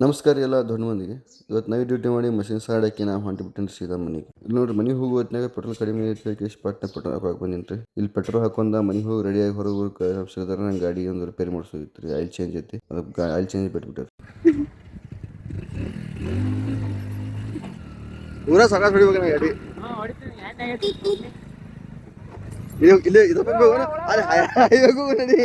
ನಮಸ್ಕಾರ ಎಲ್ಲ ದೊಡ್ಡ ಮಂದಿಗೆ. ಇವತ್ತು ನೈಟ್ ಡ್ಯೂಟಿ ಮಾಡಿ ಮಷಿನ್ ಸಾಡಕ್ಕೆ ನಾವು ಹೊಂಟಿಬಿಟ್ಟಿನಿ ಸೀದಾ ಮನೆಗೆ. ಇಲ್ಲಿ ನೋಡ್ರಿ ಮನೆಗೆ ಹೋಗೋ ಹೊತ್ನಾಗ ಪೆಟ್ರೋಲ್ ಕಡಿಮೆ ಐತಿ ಎಷ್ಟು ಪಟ್ಟ ಪೆಟ್ರೋಲ್ ಹಾಕಿ ಬಂದಿನಿ ರೀ. ಇಲ್ಲಿ ಪೆಟ್ರೋಲ್ ಹಾಕೊಂಡ ಮನೆಗೆ ಹೋಗಿ ರೆಡಿಯಾಗಿ ಹೊರಗೆ ಸಿಗದಾರ ನಂಗೆ ಗಾಡಿ ಒಂದು ರಿಪೇರಿ ಮಾಡಿಸೋದಿತ್ತು ರೀ. ಆಯಿಲ್ ಚೇಂಜ್ ಐತಿ, ಅದಕ್ಕೆ ಆಯಿಲ್ ಚೇಂಜ್ ಬಿಟ್ಬಿಟ್ಟಾರೆ. ಪೂರ ಸಕಾಲ ಹೊಡಿಬೇಕು ನಾ ಗಾಡಿ. ಇಲ್ಲೇ ಇದು ಹೋಗೋಣ ಅರೆ ಹೈವೇಗೆ ಹೋಗೋಣ ರೀ.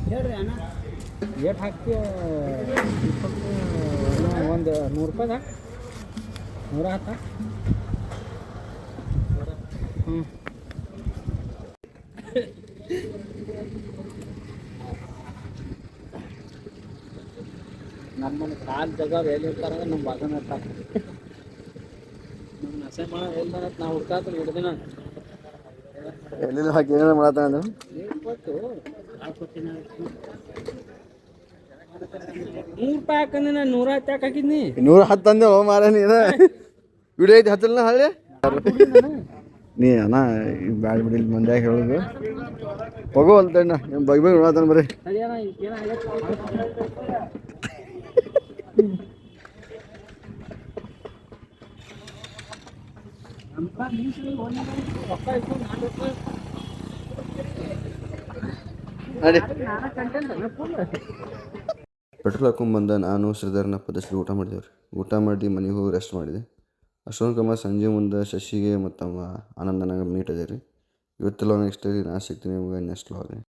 ಹೇಳ್ರಿ ಅಣ್ಣ ಏಟ್ ಹಾಕಿ ಒಂದು 100 ರೂಪಾಯಿ 100 ಹಾಕ. ಹ್ಞೂ ನಮ್ಮನ್ನು ಕಾಲು ಜಾಗ ಎಲ್ಲಿ ಇರ್ತಾರಂದ್ರೆ ನಮ್ಮ ಬಾಜನ ಇರ್ತಾರೆ. ನಮ್ಮ ನಸೆ ಮಾಡ ಎಲ್ಲಿ ನಾವು ಹುಡ್ಕಾತ್ರ ಹಿಡ್ದಿನ ಎಲ್ಲಿ ಹಾಕಿ ಏನಾರ ಮಾಡತ್ತ ಅಂದ್ರೆ ಕೊಟ್ಟು ಹಾಕೊಟ್ಟಿನ 100 ರೂಪಾಯಿ ಹಾಕಂದ್ರೆ ನಾನು 110 ಯಾಕೆ ಹಾಕಿದ್ನಿ? 110 ಅಂದೆ ಮಾರ ನೀನು. ವಿಡಿಯೋ ಐತಿ ಹತ್ತಲ್ಲ ಹಳ್ಳಿ ನೀ ಅಣ್ಣ ಬ್ಯಾಡ ಬಿಡಿ ಇಲ್ಲಿ ಮಂದ್ಯಾಗ ಹೇಳೋದು ಹೋಗೋ ಅಲ್ತಣ್ಣ ನಿಮ್ಮ ಬಗ್ಗೆ ನೋಡತಾನ ಬರ್ರಿ. ಪೆಟ್ರೋಲ್ ಹಾಕೊಂಡ್ಬಂದ ನಾನು ಶ್ರೀಧರ್ನ ಪದಶ್ರೀ ಊಟ ಮಾಡಿದೇವ್ರಿ. ಊಟ ಮಾಡಿ ಮನೆಗೆ ಹೋಗಿ ರೆಸ್ಟ್ ಮಾಡಿದೆ. ಅಷ್ಟೊಂದು ಸಂಜೆ ಮುಂದೆ ಶಶಿಗೆ ಮತ್ತು ಆನಂದ ನಂಗೆ ಮೀಟ್ ಅದೇ ರೀ. ಇವತ್ತೆಲ್ಲ ನೆಕ್ಸ್ಟ್ ನಾ ಸಿಗ್ತೀನಿ ನಿಮ್ಗೆ ನೆಕ್ಸ್ಟ್ ಲಾಗ್.